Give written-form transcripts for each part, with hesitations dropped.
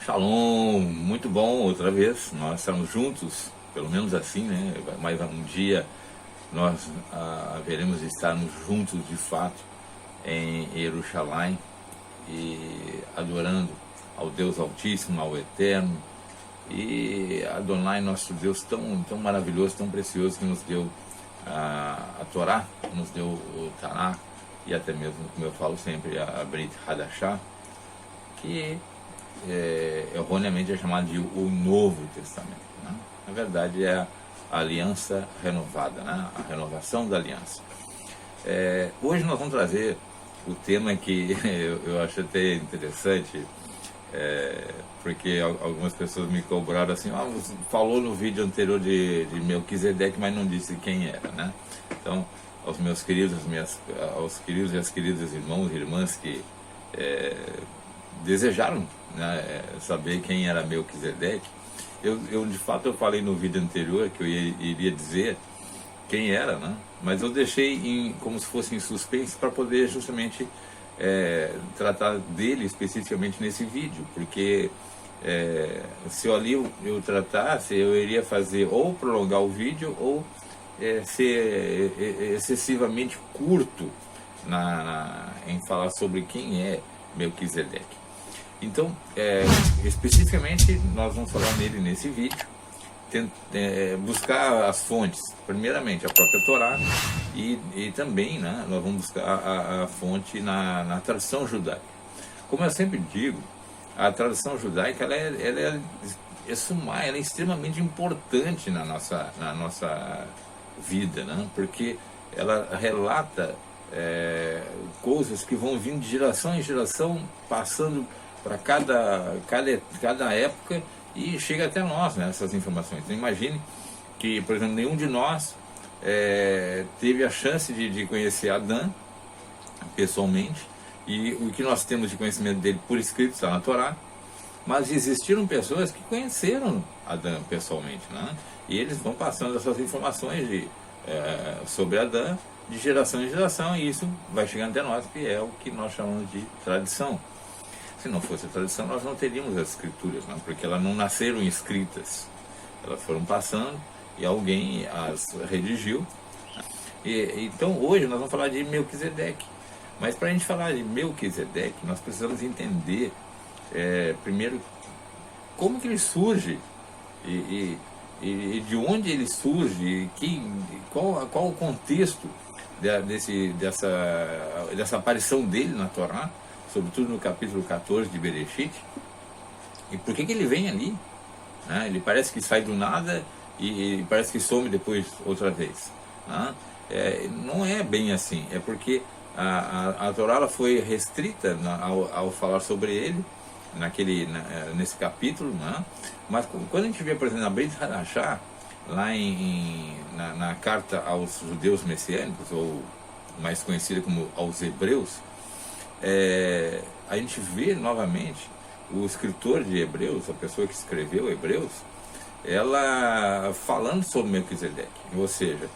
Shalom, muito bom outra vez, nós estamos juntos, pelo menos assim, né? Mais um dia nós veremos estarmos juntos de fato em Jerusalém e adorando ao Deus Altíssimo, ao Eterno e Adonai, nosso Deus tão maravilhoso, tão precioso, que nos deu a Torá, nos deu o Tanakh e até mesmo, como eu falo sempre, a Brit Hadashah, que erroneamente é chamado de o Novo Testamento, né? Na verdade é a aliança renovada, né? A renovação da aliança. Hoje nós vamos trazer o tema que eu acho até interessante, porque algumas pessoas me cobraram assim: você falou no vídeo anterior de Melquisedeque, mas não disse quem era, né? Então, aos meus queridos, aos queridos e as queridas irmãos e irmãs que desejaram, né, saber quem era Melquisedeque, eu de fato eu falei no vídeo anterior que eu iria dizer quem era, né? Mas eu deixei como se fosse em suspense para poder justamente tratar dele especificamente nesse vídeo, porque se ali eu tratasse, eu iria fazer ou prolongar o vídeo ou ser excessivamente curto em falar sobre quem é Melquisedeque. Então, especificamente, nós vamos falar nele nesse vídeo, buscar as fontes, primeiramente a própria Torá, e também, né, nós vamos buscar a fonte na tradição judaica. Como eu sempre digo, a tradição judaica ela é extremamente importante na nossa vida, né, porque ela relata coisas que vão vindo de geração em geração, passando para cada época, e chega até nós, né, essas informações. Então, imagine que, por exemplo, nenhum de nós teve a chance de conhecer Adão pessoalmente, e o que nós temos de conhecimento dele por escrito está na Torá, mas existiram pessoas que conheceram Adão pessoalmente, né? E eles vão passando essas informações sobre Adão de geração em geração, e isso vai chegando até nós, que é o que nós chamamos de tradição. Se não fosse a tradição, nós não teríamos as escrituras, né? Porque elas não nasceram escritas, elas foram passando e alguém as redigiu. Então hoje nós vamos falar de Melquisedeque, mas para a gente falar de Melquisedeque, nós precisamos entender primeiro como que ele surge e de onde ele surge, qual o contexto dessa aparição dele na Torá, sobretudo no capítulo 14 de Bereshit, e por que ele vem ali, né? Ele parece que sai do nada e parece que some depois outra vez, né? Não é bem assim, é porque a Torá ela foi restrita ao falar sobre ele nesse capítulo, né? Mas quando a gente vê, por exemplo, na Brit Hadashah, lá na carta aos judeus messiânicos, ou mais conhecida como aos hebreus, a gente vê novamente o escritor de Hebreus, a pessoa que escreveu Hebreus, ela falando sobre Melquisedeque, ou seja,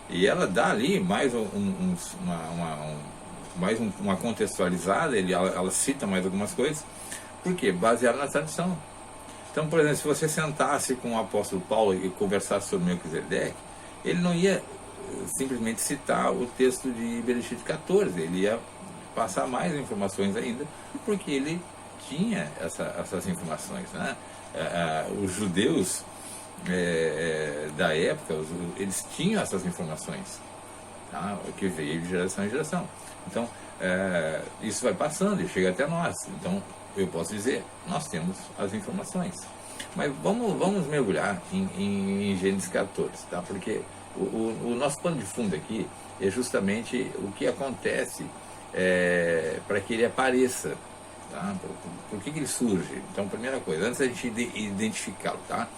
e ela dá ali mais uma contextualizada, ela cita mais algumas coisas, porque baseado na tradição. Então, por exemplo, se você sentasse com o apóstolo Paulo e conversasse sobre Melquisedeque, ele não ia simplesmente citar o texto de Bereshit 14, ele ia passar mais informações ainda, porque ele tinha essas informações, né? Os judeus da época, eles tinham essas informações, tá? Que veio de geração em geração. Então, isso vai passando e chega até nós. Então, eu posso dizer, nós temos as informações. Mas vamos mergulhar em Gênesis 14, tá? Porque o nosso pano de fundo aqui é justamente o que acontece para que ele apareça, tá? Por que ele surge? Então, primeira coisa, antes da gente identificá-lo, tá?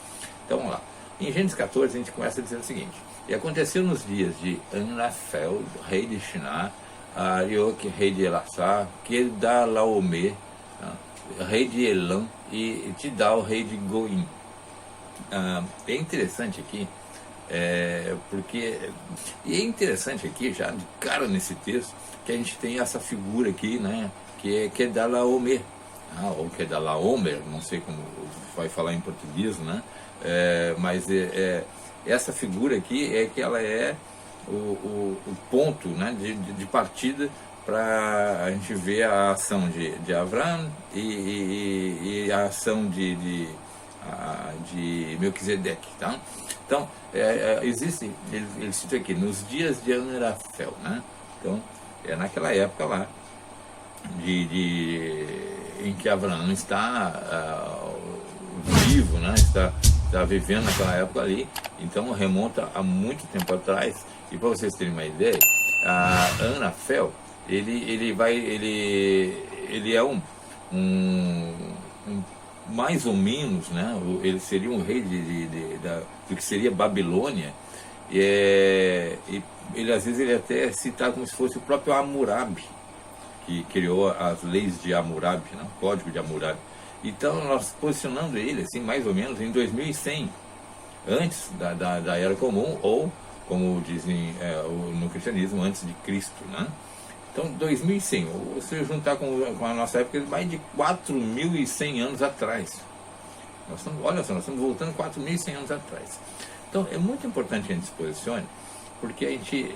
Então, vamos lá. Em Gênesis 14, a gente começa dizendo o seguinte: e aconteceu nos dias de Anrafel, rei de Shiná, Arioque, rei de Elassá, Kedalaomer, rei de Elam, e Tidal, rei de Goim. É interessante aqui, e é interessante aqui, já de cara nesse texto, que a gente tem essa figura aqui, né, que é Kedalaomer, ou Kedalaomer, não sei como vai falar em português, né? Mas essa figura aqui é que ela é o ponto, né, de partida para a gente ver a ação de Avraham e a ação de Melquisedeque, tá? Então, existe, ele cita aqui, nos dias de Anrafel, né? Então, naquela época lá, em que Avraham está vivo, né? Está vivendo naquela época ali, então remonta a muito tempo atrás. E para vocês terem uma ideia, a Anrafel, ele é mais ou menos, né? Ele seria um rei do que seria Babilônia, e ele às vezes ele até é citado como se fosse o próprio Hammurabi, que criou as leis de Hammurabi, né? O código de Hammurabi. Então nós posicionando ele assim mais ou menos em 2100, antes da Era Comum, ou como dizem no cristianismo, antes de Cristo, né? Então 2100, ou se juntar com a nossa época, mais de 4100 anos atrás. Olha só, nós estamos voltando 4100 anos atrás. Então é muito importante que a gente se posicione, porque a gente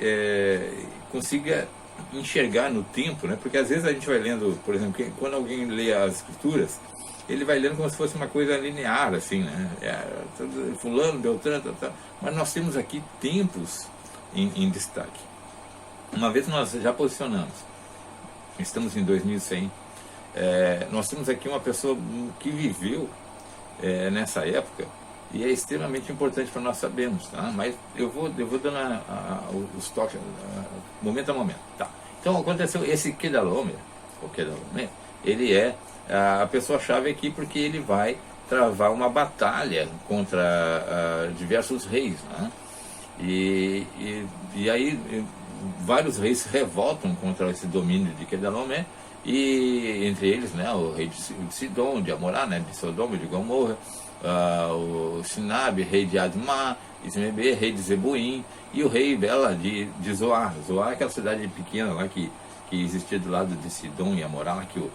consiga enxergar no tempo, né? Porque às vezes a gente vai lendo, por exemplo, quando alguém lê as escrituras, ele vai lendo como se fosse uma coisa linear, assim, né? Fulano, Beltrano, tal. Mas nós temos aqui tempos em destaque. Uma vez nós já posicionamos, estamos em 2100, nós temos aqui uma pessoa que viveu nessa época, e é extremamente importante para nós sabermos, tá? Mas eu vou dando os toques momento a momento, tá? Então aconteceu esse Kedalaomer, ele a pessoa-chave aqui, porque ele vai travar uma batalha contra diversos reis, né? E aí vários reis se revoltam contra esse domínio de Kedalaomer, e entre eles, né, o rei de Sidom, de Amorá, né, de Sodoma, de Gomorra, o Sinabe, rei de Admá, Ismebe, rei de Zebuim, e o rei Bela de Zoar. Zoar é aquela cidade pequena lá que existia do lado de Sidom e Amorá, lá que o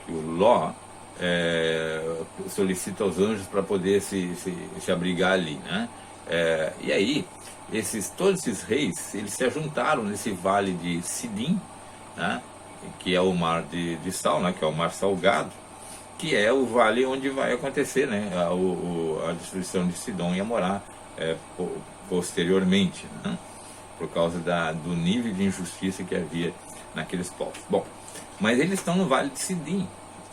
Ló solicita aos anjos para poder se abrigar ali, né? E aí, todos esses reis, eles se ajuntaram nesse vale de Sidim, né? Que é o mar de Sal, né? Que é o mar salgado, que é o vale onde vai acontecer, né? A destruição de Sidom e Amorá posteriormente, né? Por causa do nível de injustiça que havia naqueles povos. Bom, mas eles estão no vale de Sidim,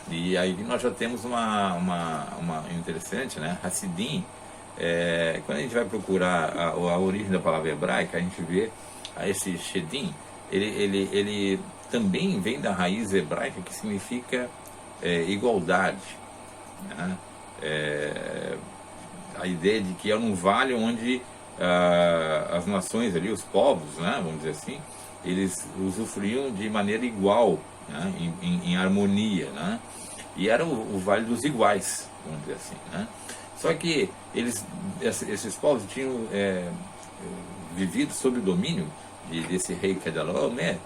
e aí nós já temos uma interessante, né? Hassidim, quando a gente vai procurar a origem da palavra hebraica, a gente vê esse Shedim, ele também vem da raiz hebraica que significa igualdade, né? A ideia de que é um vale onde as nações ali, os povos, né, vamos dizer assim, eles usufruíam de maneira igual, né, em harmonia, né? E era o vale dos iguais, vamos dizer assim, né? Só que esses povos tinham vivido sob o domínio desse rei Kedalaomer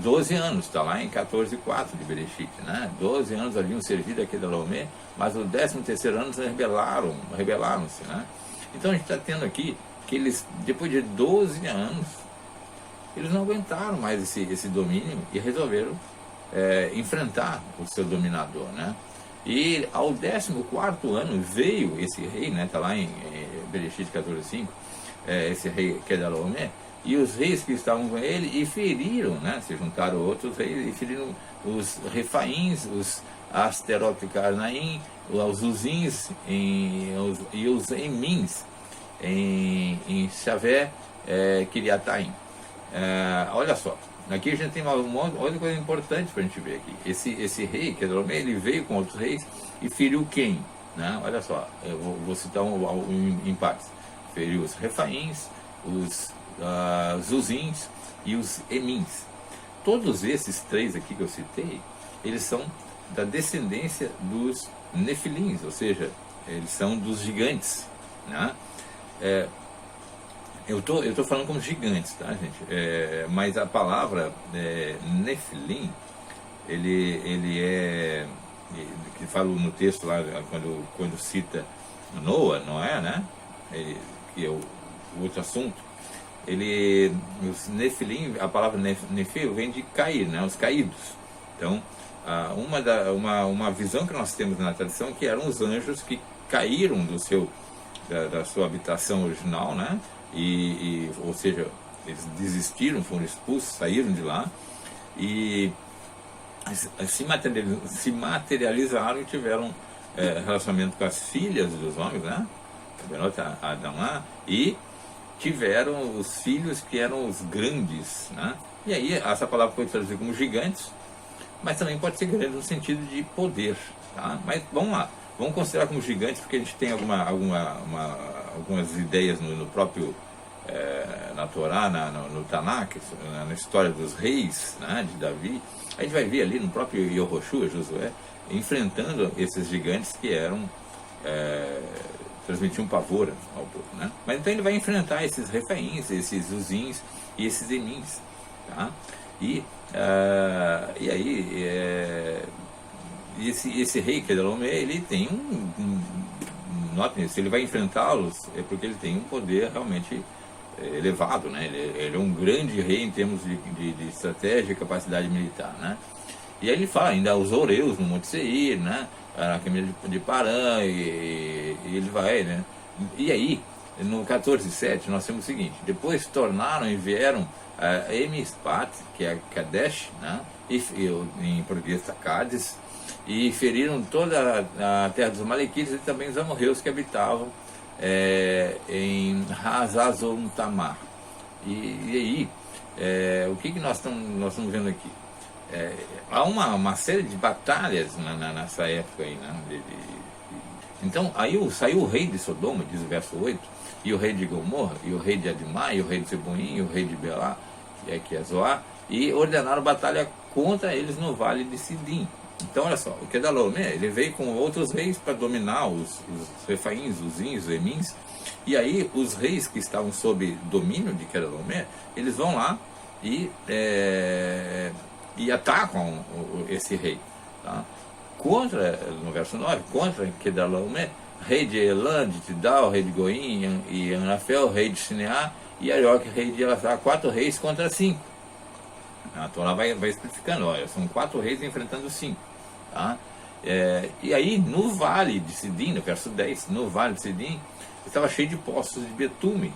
12 anos, está lá em 14:4 de Bereshit, né? 12 anos haviam servido a Kedalaomer, mas no 13º ano rebelaram-se, né? Então a gente está tendo aqui que eles, depois de 12 anos, eles não aguentaram mais esse domínio e resolveram enfrentar o seu dominador, né? E ao 14º ano veio esse rei, né? Está lá em Bereshit 14:5, esse rei Kedalaomer, e os reis que estavam com ele, e feriram, né? Se juntaram outros reis e feriram os Refaíns, os Asterot e Carnaim, os Uzins e os Emins em Xavé, Kiriataim. Olha só, aqui a gente tem outra coisa importante para a gente ver aqui. Esse rei, Kedalaomer, ele veio com outros reis e feriu quem? Né? Olha só, eu vou citar em partes. Feriu os Refaíns, os Uzins e os Emins. Todos esses três aqui que eu citei, eles são da descendência dos Nefilins, ou seja, eles são dos gigantes, né? Eu tô falando como gigantes, tá, gente? Mas a palavra Nefilim, ele é, que fala no texto lá, quando cita Noa, Noé, né? Que é o outro assunto. Os Nefilim, a palavra Nefil vem de cair, né? Os caídos. Então, uma visão que nós temos na tradição que eram os anjos que caíram da sua habitação original, né? Ou seja, eles desistiram, foram expulsos, saíram de lá e se materializaram e tiveram relacionamento com as filhas dos homens, né? Adão lá, e tiveram os filhos que eram os grandes, né? E aí essa palavra foi traduzida como gigantes, mas também pode ser grande no sentido de poder, tá? Mas vamos lá, vamos considerar como gigantes porque a gente tem algumas ideias no próprio na Torá, no Tanakh, na história dos reis, né, de Davi. A gente vai ver ali no próprio Yehoshua, Josué, enfrentando esses gigantes que transmitiam pavor ao povo, né? Mas então ele vai enfrentar esses refaíns, esses uzins e esses emins, tá? E aí esse rei Kedorlaomer, ele tem notem, se ele vai enfrentá-los é porque ele tem um poder realmente elevado, né? Ele é um grande rei em termos de estratégia e capacidade militar, né? E aí ele fala ainda os Oreus no Monte Seir, né? Na Câmara de Parã, e ele vai, né? E aí, no 14:7, nós temos o seguinte: depois tornaram e vieram a Emispat, que é Kadesh, né? Em português Cádiz, e feriram toda a terra dos Malequitas e também os amorreus que habitavam em Hazazon Tamar. E aí, o que nós estamos vendo aqui? Há uma série de batalhas nessa época aí, né? Então, aí saiu o rei de Sodoma, diz o verso 8, e o rei de Gomorra, e o rei de Adimá, e o rei de Zeboim, e o rei de Belá, que é Zoar, e ordenaram batalha contra eles no vale de Sidim. Então, olha só, o Kedorlaomer, ele veio com outros reis para dominar os refaíns, os zins, os emins, e aí os reis que estavam sob domínio de Kedorlaomer, eles vão lá e atacam esse rei, tá? No verso 9, contra Kedorlaomer, rei de Elam, de Tidal, rei de Goim, e Anafel, rei de Sineá, e Arioque, rei de Elazar, 4 reis contra 5. A Torá vai especificando, olha, são 4 reis enfrentando 5. Tá? E aí, no vale de Sidim, no verso 10, no vale de Sidim, estava cheio de poços de betume,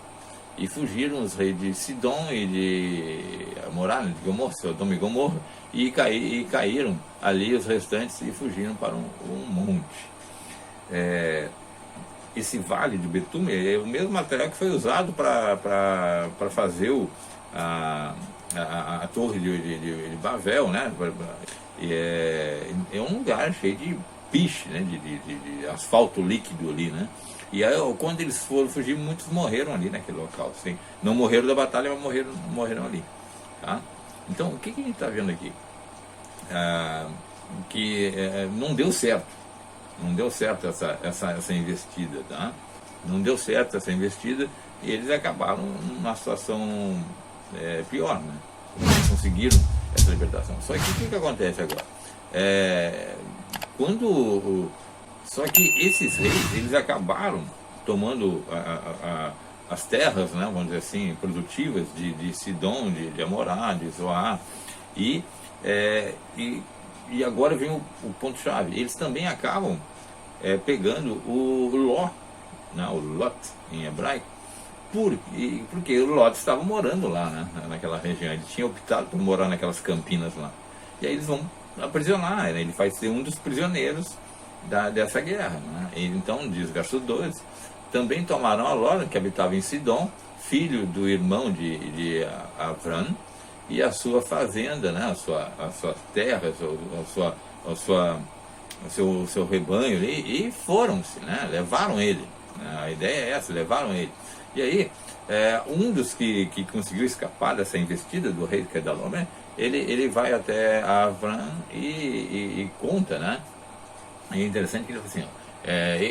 e fugiram os reis de Sidom e de Amorá, de Gomorra, Sodoma e Gomorra, e caíram ali os restantes e fugiram para um monte. Esse vale de betume é o mesmo material que foi usado para fazer a torre de Babel, né? É um lugar cheio de piche, né? De asfalto líquido ali, né? E aí, quando eles foram fugir, muitos morreram ali naquele local. Assim. Não morreram da batalha, mas morreram ali. Tá? Então, o que a gente está vendo aqui? Não deu certo. Não deu certo essa investida. Tá? Não deu certo essa investida e eles acabaram numa situação pior. Né? Não conseguiram essa libertação. Só que o que acontece agora? Só que esses reis, eles acabaram tomando as terras, né, vamos dizer assim, produtivas de Sidom, de Amorá, de Zoar, e agora vem o ponto-chave. Eles também acabam pegando o Ló, né, o Lot em hebraico, porque o Lot estava morando lá, né, naquela região. Ele tinha optado por morar naquelas campinas lá. E aí eles vão aprisionar, né, ele vai ser um dos prisioneiros dessa guerra, né? Então, diz verso 12, também tomaram a Ló, que habitava em Sidom, filho do irmão de Avram, e a sua fazenda, né? as suas terras, o seu rebanho ali, e foram-se, né? Levaram ele, né? A ideia é essa, levaram ele. E aí, um dos que conseguiu escapar dessa investida do rei Kedorlaomer, ele vai até Avram e conta, né? E é interessante que ele fala assim,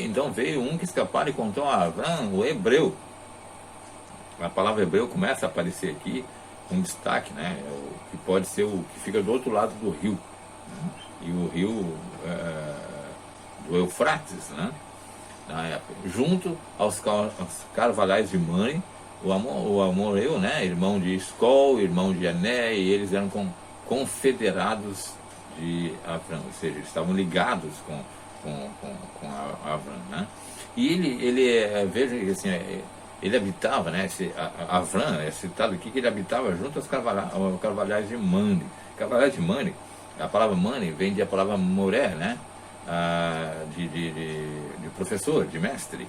então veio um que escaparam e contou a Avram, o hebreu, a palavra hebreu começa a aparecer aqui com destaque, né? Que pode ser o que fica do outro lado do rio, né? E o rio do Eufrates, né? Na época, junto aos carvalhais de Mani, o amoreu, né? Irmão de Escol, irmão de Ané, e eles eram confederados de Avram, ou seja, eles estavam ligados com Avram, né? E ele veja assim, ele habitava, né? Avram é citado aqui que ele habitava junto aos carvalhais de Mani. Carvalhais de Mani, a palavra Mani vem da palavra moré, né? De professor, de mestre.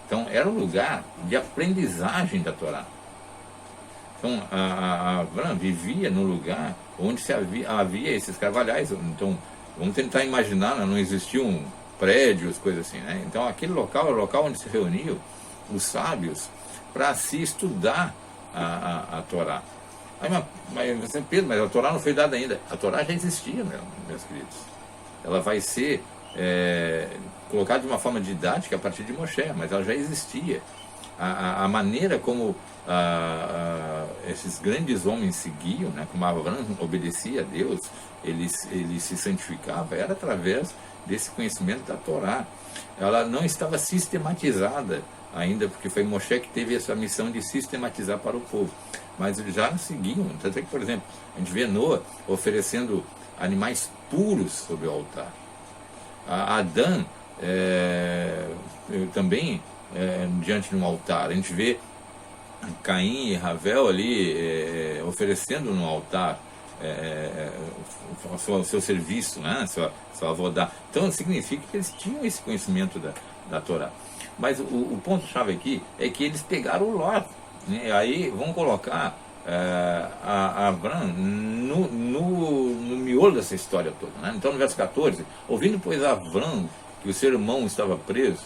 Então era um lugar de aprendizagem da Torá. Então Avram vivia no lugar onde havia esses carvalhais. Então vamos tentar imaginar, não existiam prédios, coisas assim, né? Então aquele local era o local onde se reuniam os sábios para se estudar a Torá. Mas você pensa, mas a Torá não foi dada ainda. A Torá já existia, meus queridos. Ela vai ser colocada de uma forma didática a partir de Moshe, mas ela já existia. A maneira como esses grandes homens seguiam, né, como Abraão obedecia a Deus, ele se santificava, era através desse conhecimento da Torá. Ela não estava sistematizada ainda, porque foi Moshe que teve essa missão de sistematizar para o povo. Mas eles já seguiam. Tanto é que, por exemplo, a gente vê Noa oferecendo animais puros sobre o altar. Adão também diante de um altar. A gente vê Caim e Ravel ali oferecendo no altar o seu serviço, né? Sua avodá. Então significa que eles tinham esse conhecimento da Torá. Mas o ponto-chave aqui é que eles pegaram o Ló, né? Aí vão colocar Abraão no miolo dessa história toda, né? Então no verso 14, ouvindo pois Abraão que o seu irmão estava preso,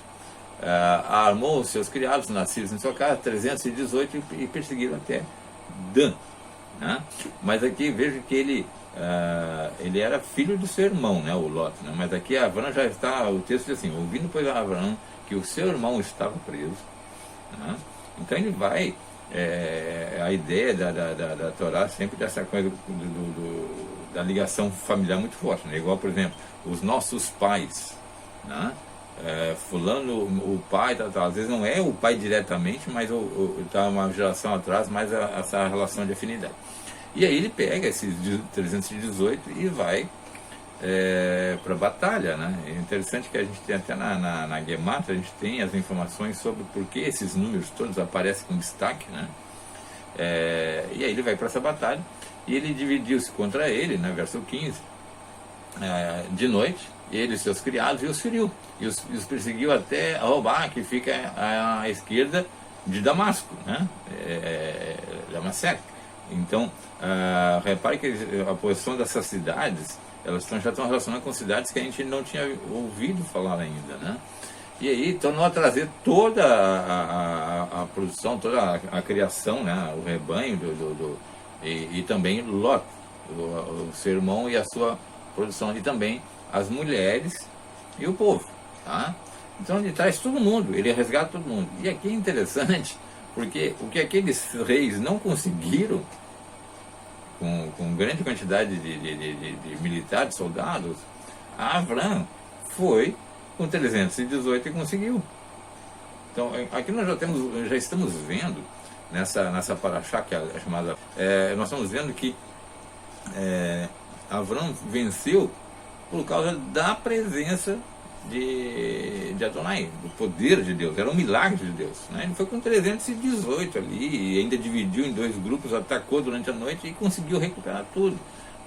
armou os seus criados nascidos em sua casa, 318, e perseguiram até Dan, né? Mas aqui vejo que ele era filho do seu irmão, né, o Lot, né? Mas aqui Abraão já está, o texto diz assim, ouvindo pois Abraão que o seu irmão estava preso, né? Então ele vai, a ideia da Torá sempre dessa coisa da ligação familiar muito forte, né? Igual, por exemplo, os nossos pais, né? Fulano, o pai, às vezes não é o pai diretamente, mas está uma geração atrás, mais essa relação de afinidade. E aí ele pega esses 318 e vai para a batalha, né? É interessante que a gente tem até na Gematra, a gente tem as informações sobre por que esses números todos aparecem com destaque, né? E aí ele vai para essa batalha e ele dividiu-se contra ele, né? Verso 15, de noite, ele e seus criados, e os feriu, e os perseguiu até Robá, que fica à esquerda de Damasco, né? Damasec. Então, repare que a posição dessas cidades, elas já estão relacionadas com cidades que a gente não tinha ouvido falar ainda, né? E aí tornou a trazer toda a produção, toda a criação, né? O rebanho e também Lot, o seu irmão e a sua produção, e também as mulheres e o povo, tá? Então ele traz todo mundo, ele resgata todo mundo. E aqui é interessante, porque o que aqueles reis não conseguiram, com grande quantidade de militares, soldados, Abraão foi com 318 e conseguiu. Então aqui nós já estamos vendo, nessa paraxá, que é chamada, nós estamos vendo que Abraão venceu por causa da presença de Adonai, do poder de Deus, era um milagre de Deus, né? Ele foi com 318 ali, e ainda dividiu em dois grupos, atacou durante a noite e conseguiu recuperar tudo,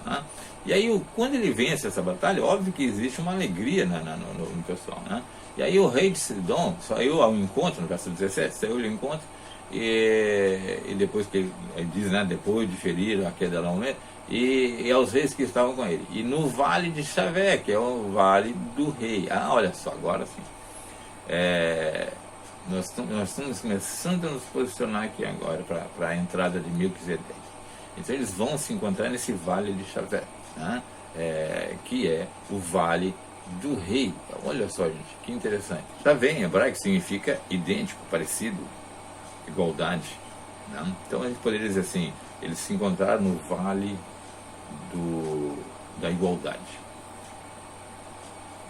né? E aí, quando ele vence essa batalha, óbvio que existe uma alegria no pessoal, né? E aí o rei de Sidom saiu ao encontro, no verso 17, saiu ao encontro, e depois que ele diz, né, depois de ferir a Quedorlaomer, e aos reis que estavam com ele, e no vale de Xavé, que é o vale do rei. Olha só, agora sim, nós estamos começando a nos posicionar aqui agora para a entrada de Melquisedeque. Então eles vão se encontrar nesse vale de Xavé, né? Que é o vale do rei. Olha só, gente, que interessante. Xavé em hebraico significa idêntico, parecido, igualdade. né? Então a gente poderia dizer assim, eles se encontraram no vale da igualdade,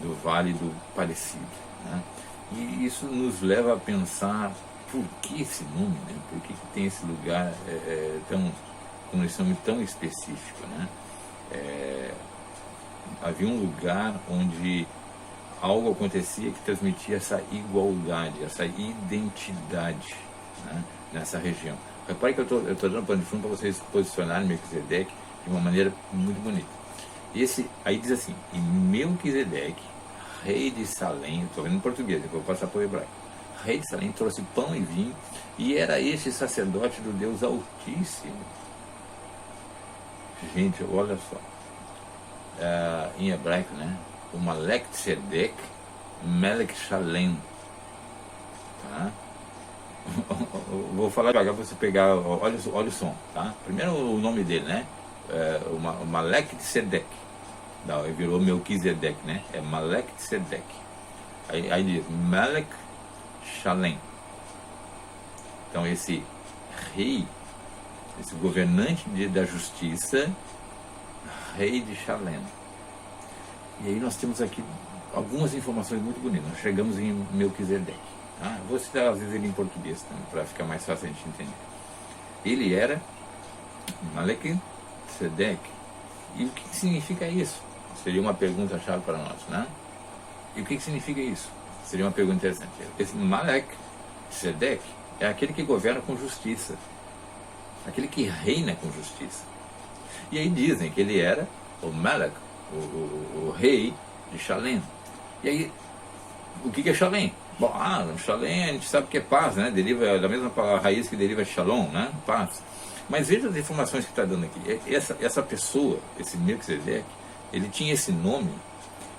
do vale do parecido, né? E isso nos leva a pensar por que esse nome, né? Por que tem esse lugar com esse nome tão específico, né? Havia um lugar onde algo acontecia que transmitia essa igualdade, essa identidade, né? Nessa região. Repare que eu estou dando pano de fundo para vocês posicionarem Melquisedeque de uma maneira muito bonita. Aí diz assim, e Melquisedeque, rei de Salém, estou vendo em português, depois vou passar para o hebraico. Rei de Salém trouxe pão e vinho, e era este sacerdote do Deus Altíssimo. Gente, olha só. Em hebraico, né? O Malek Tzedek Melech Shalem. Tá? Vou falar devagar para você pegar, olha o som, tá? Primeiro o nome dele, né? O Malek Tzedek. Não, ele virou Melquisedeque, né? É Malek Tzedek. Aí diz Melech Shalem. Então esse rei, esse governante da justiça, rei de Shalem. E aí nós temos aqui algumas informações muito bonitas. Nós chegamos em Melquisedeque. Tá? Vou citar às vezes ele em português também, para ficar mais fácil a gente entender. Ele era Malek Tzedek. E o que significa isso? Seria uma pergunta-chave para nós, né? E o que significa isso? Seria uma pergunta interessante. Esse Malek Tzedek é aquele que governa com justiça, aquele que reina com justiça. E aí dizem que ele era o Malek, o rei de Shalem. E aí, o que é Shalem? Bom, Shalem a gente sabe que é paz, né? Deriva da mesma raiz que deriva de Shalom, né? Paz. Mas veja as informações que está dando aqui. Essa pessoa, esse Melquisedeque, ele tinha esse nome,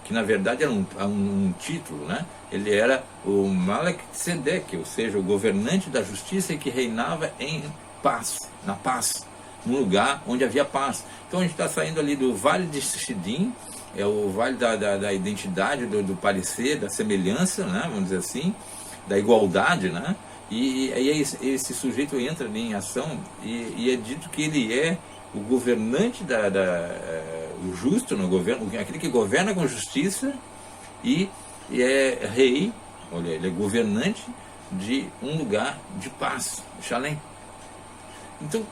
que na verdade era um título, né? Ele era o Malek Tzedek, ou seja, o governante da justiça e que reinava em paz, na paz, num lugar onde havia paz. Então a gente está saindo ali do Vale de Shidim, é o vale da identidade, do parecer, da semelhança, né? Vamos dizer assim, da igualdade, né? E aí esse sujeito entra ali em ação e é dito que ele é o governante, o justo no governo, aquele que governa com justiça e é rei, olha, ele é governante de um lugar de paz, Shalem. Então,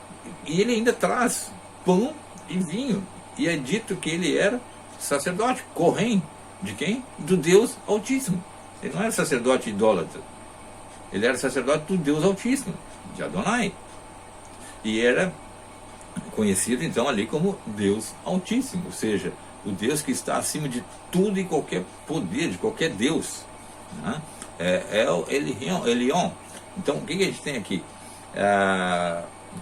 e ele ainda traz pão e vinho, e é dito que ele era sacerdote, Kohen, de quem? Do Deus Altíssimo. Ele não era sacerdote idólatra, ele era sacerdote do Deus Altíssimo, de Adonai, e era conhecido então ali como Deus Altíssimo, ou seja, o Deus que está acima de tudo e qualquer poder, de qualquer Deus, né? É o Elion. Então o que a gente tem aqui?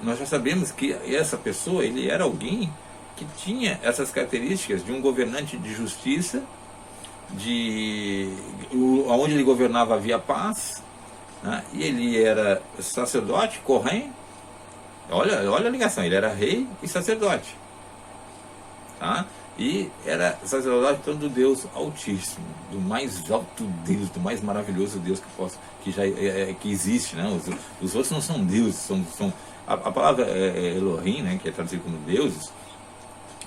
Nós já sabemos que essa pessoa, ele era alguém que tinha essas características de um governante de justiça, onde ele governava havia paz, né? E ele era sacerdote, Kohen. Olha a ligação, ele era rei e sacerdote, tá? E era sacerdote então, do Deus Altíssimo, do mais alto Deus, do mais maravilhoso Deus que existe, né? Os outros não são deuses, a palavra Elohim, né, que é traduzido como deuses,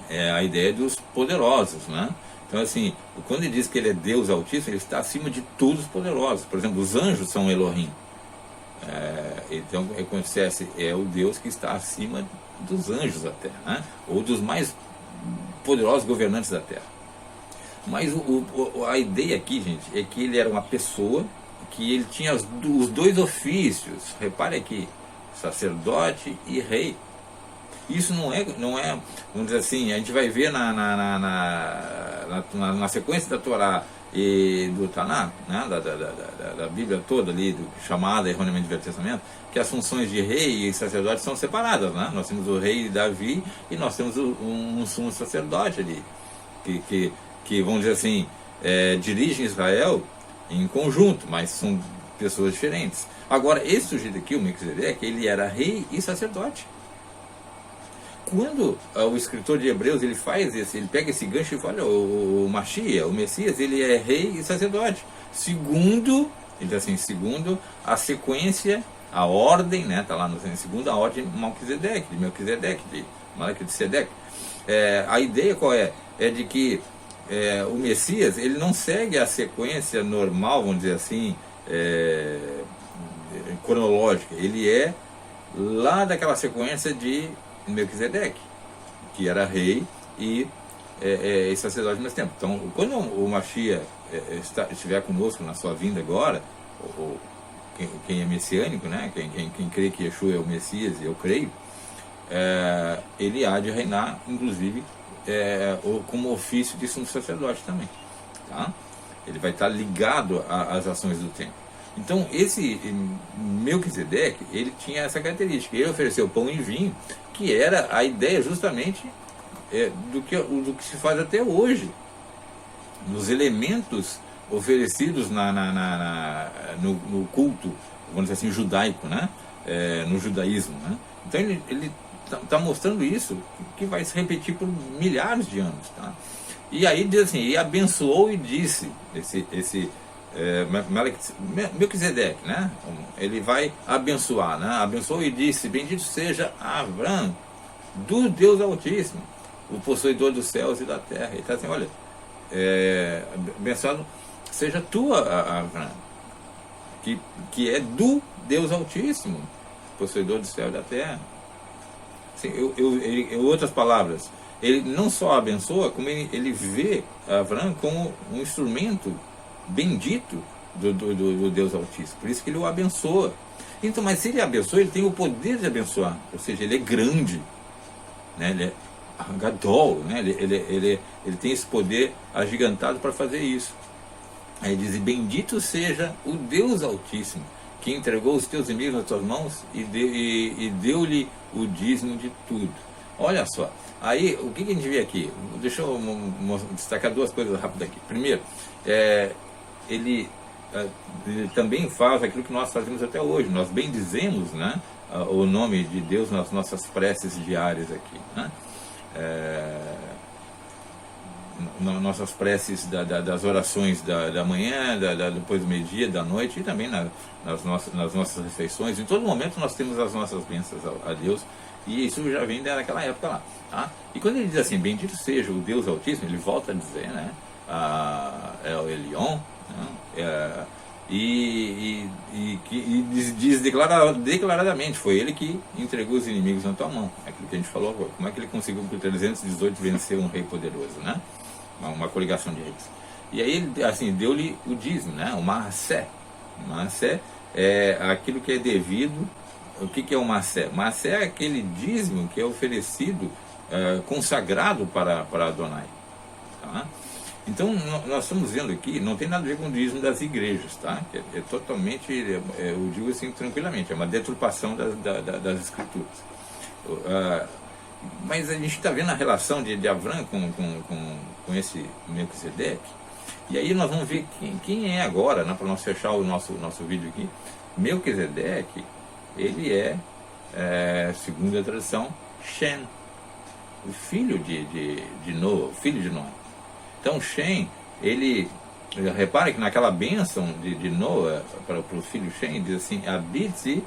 é a ideia dos poderosos, né? Então assim, quando ele diz que ele é Deus Altíssimo, ele está acima de todos os poderosos. Por exemplo, os anjos são Elohim. Então é o Deus que está acima dos anjos da terra, né? Ou dos mais poderosos governantes da terra. Mas a ideia aqui, gente, é que ele era uma pessoa que ele tinha os dois ofícios. Repare aqui, sacerdote e rei. Isso não é, vamos dizer assim, a gente vai ver na sequência da Torá e do Taná, né, da Bíblia toda ali, chamada erroneamente de Velho Testamento, que as funções de rei e sacerdote são separadas, né? Nós temos o rei Davi e nós temos um sumo sacerdote ali, que vamos dizer assim, dirigem Israel em conjunto, mas são pessoas diferentes. Agora, esse sujeito aqui, o Melquisedeque, ele era rei e sacerdote. Quando o escritor de Hebreus ele pega esse gancho e fala, olha, o Mashiach, o Messias, ele é rei e sacerdote, segundo a sequência a ordem, né, está lá na segunda ordem de Melquisedeque, de Malaquisedeque. A ideia qual é? É de que o Messias, ele não segue a sequência normal, vamos dizer assim, cronológica. Ele é lá daquela sequência de Melquisedeque, que era rei e sacerdote ao mesmo tempo. Então, quando o Mashiach estiver conosco na sua vinda agora, quem é messiânico, né? Quem crê que Yeshua é o Messias, eu creio, ele há de reinar, inclusive, como ofício de sumo sacerdote também. Tá? Ele vai estar ligado às ações do templo. Então, esse Melquisedeque, ele tinha essa característica. Ele ofereceu pão e vinho, que era a ideia justamente do que se faz até hoje, nos elementos oferecidos no culto, vamos dizer assim, judaico, né? No judaísmo. Né? Então ele está mostrando isso, que vai se repetir por milhares de anos. Tá? E aí diz assim, e abençoou e disse, Melquisedeque, né? Ele vai abençoar, né? Abençoou e disse, bendito seja Avrão, do Deus Altíssimo, o possuidor dos céus e da terra. Ele está assim, olha, abençoado seja tu, Avrão, que é do Deus Altíssimo, possuidor do céu e da terra. Assim, em outras palavras, ele não só abençoa, como ele vê Avrão como um instrumento bendito do Deus Altíssimo. Por isso que ele o abençoa. Então, mas se ele abençoa, ele tem o poder de abençoar. Ou seja, ele é grande, né? Ele é Gadol, né? Ele tem esse poder agigantado para fazer isso. Aí diz, bendito seja o Deus Altíssimo, que entregou os teus inimigos nas tuas mãos e deu-lhe o dízimo de tudo. Olha só, aí o que a gente vê aqui? Deixa eu destacar duas coisas rápidas aqui. Primeiro, ele também faz aquilo que nós fazemos até hoje. Nós bendizemos, né, o nome de Deus nas nossas preces diárias aqui, né? Nossas preces das orações da manhã, depois do meio-dia, da noite, e também nas nossas refeições. Em todo momento nós temos as nossas bênçãos a Deus, e isso já vem daquela época lá. Tá? E quando ele diz assim, bendito seja o Deus Altíssimo, ele volta a dizer, né, El Elyon, né, e diz declaradamente, foi ele que entregou os inimigos na tua mão. Aquilo que a gente falou agora. Como é que ele conseguiu por 318 vencer um rei poderoso, né? Uma coligação de reis. E aí ele, assim, deu-lhe o dízimo, né? O Maassé. O Maassé é aquilo que é devido. O que é o Maassé? O Maassé é aquele dízimo que é oferecido, consagrado para Adonai. Tá? Então, nós estamos vendo aqui, não tem nada a ver com o dízimo das igrejas, tá? É totalmente, eu digo assim tranquilamente, é uma deturpação das escrituras. Mas a gente está vendo a relação de Avrão com esse Melquisedeque, e aí nós vamos ver quem é agora, né, para nós fechar o nosso vídeo aqui. Melquisedeque, ele segundo a tradição, Shem, o filho de Noé, filho de Noé. Então Shem, repare que naquela bênção de Noé para o filho Shem, diz assim, habite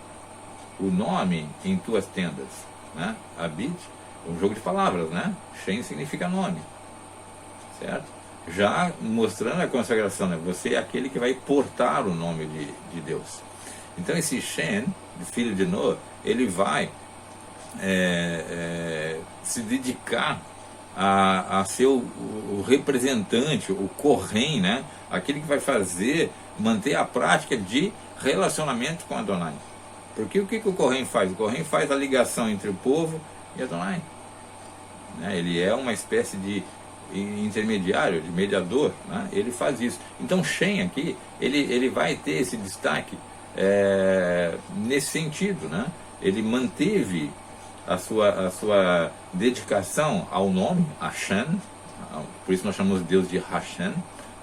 o nome em tuas tendas, né? Habite, um jogo de palavras, né? Shem significa nome, certo? Já mostrando a consagração, né? Você é aquele que vai portar o nome de Deus. Então esse Shem, filho de Noé, ele vai se dedicar a ser o representante, o Kohen, né? Aquele que vai manter a prática de relacionamento com Adonai. Porque o que o Kohen faz? O Kohen faz a ligação entre o povo e Adonai. Né? Ele é uma espécie de intermediário, de mediador, né? Ele faz isso. Então Shem aqui, ele vai ter esse destaque nesse sentido, né? Ele manteve a sua dedicação ao nome, Hashem, por isso nós chamamos Deus de Hashem,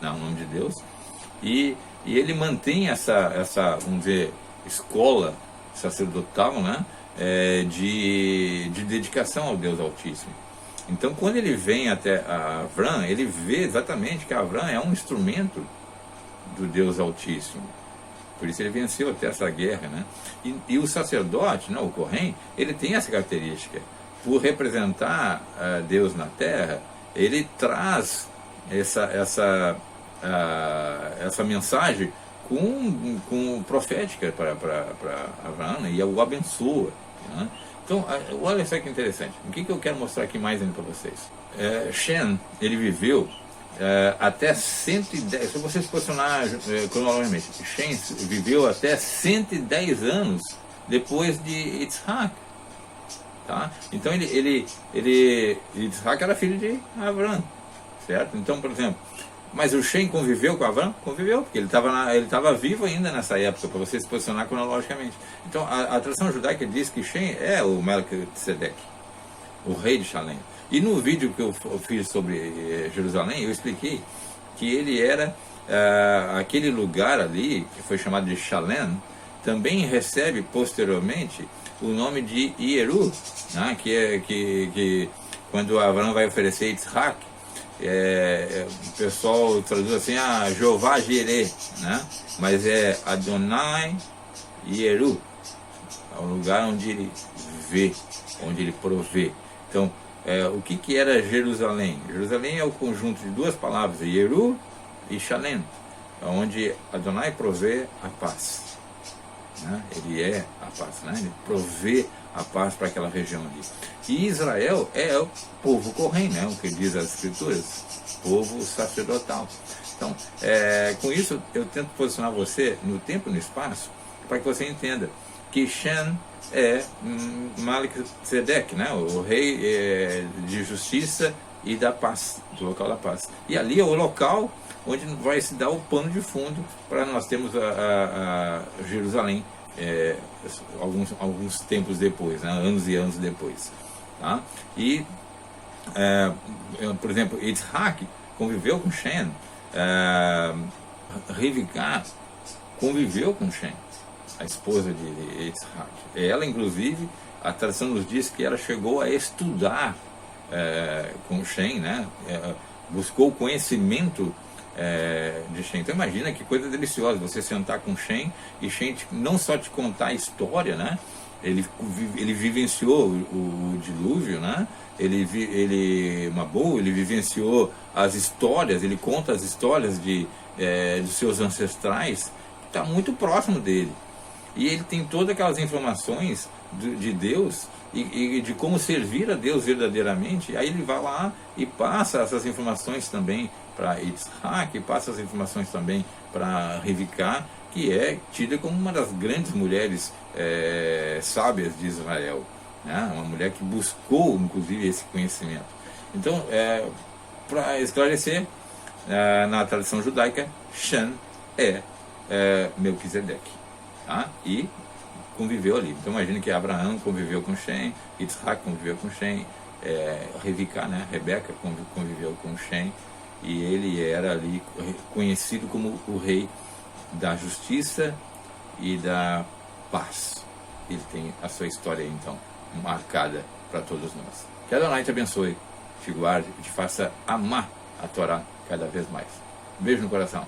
né, o nome de Deus, e ele mantém essa, vamos dizer, escola sacerdotal, né, de dedicação ao Deus Altíssimo. Então, quando ele vem até Avrão, ele vê exatamente que Avrão é um instrumento do Deus Altíssimo. Por isso ele venceu até essa guerra, né? E o sacerdote, né, o Kohen, ele tem essa característica. Por representar Deus na terra, ele traz essa mensagem com profética para Abraão, né, e o abençoa, né? Então, olha só que interessante. O que eu quero mostrar aqui mais ainda para vocês? Shem, ele viveu até 110, se você se posicionar cronologicamente, Shem viveu até 110 anos depois de Yitzhak. Tá? Então Yitzhak era filho de Abraão, certo? Então, por exemplo, mas o Shem conviveu com Abraão? Conviveu, porque ele estava vivo ainda nessa época, para você se posicionar cronologicamente. Então, a tradição judaica diz que Shem é o Melquisedeque, o rei de Shalem. E no vídeo que eu fiz sobre Jerusalém, eu expliquei que ele era aquele lugar ali, que foi chamado de Shalem, também recebe posteriormente o nome de Ieru, né, que quando Abraão vai oferecer Yitzhak, o pessoal traduz assim, Jeová Jireh, né, mas é Adonai Ieru, é o lugar onde ele vê, onde ele provê. Então, o que era Jerusalém? Jerusalém é o conjunto de duas palavras, Ieru e Shalem, onde Adonai provê a paz. Né? Ele é a paz, né? Ele provê a paz para aquela região ali. E Israel é o povo Kohen, né? O que diz as Escrituras, povo sacerdotal. Então, com isso, eu tento posicionar você no tempo e no espaço para que você entenda que Shem é Melquisedeque, né? O rei de justiça e da paz, do local da paz. E ali é o local onde vai se dar o pano de fundo para nós termos a Jerusalém alguns tempos depois, né? Anos e anos depois. Tá? E, por exemplo, Yitzhak conviveu com Shem, Rivka conviveu com Shem, a esposa de Yitzhak. Ela, inclusive, a tradição nos diz que ela chegou a estudar com Shem, né? Buscou conhecimento de Shem. Então imagina que coisa deliciosa você sentar com Shem e Shem não só te contar a história, né? Ele vivenciou o dilúvio, né? Ele vivenciou as histórias, ele conta as histórias dos seus ancestrais, que está muito próximo dele. E ele tem todas aquelas informações de Deus e de como servir a Deus verdadeiramente. Aí ele vai lá e passa essas informações também para Yitzhak, passa as informações também para Rivka, que é tida como uma das grandes mulheres sábias de Israel, né? Uma mulher que buscou, inclusive, esse conhecimento. Então, para esclarecer, na tradição judaica, Shem é Melquisedeque, tá? E conviveu ali. Então imagine que Abraão conviveu com Shem, Yitzhak conviveu com Shem, Rivka, né? Rebeca conviveu com Shem, e ele era ali conhecido como o rei da justiça e da paz. Ele tem a sua história aí, então, marcada para todos nós. Que Adonai te abençoe, te guarde e te faça amar a Torá cada vez mais. Um beijo no coração.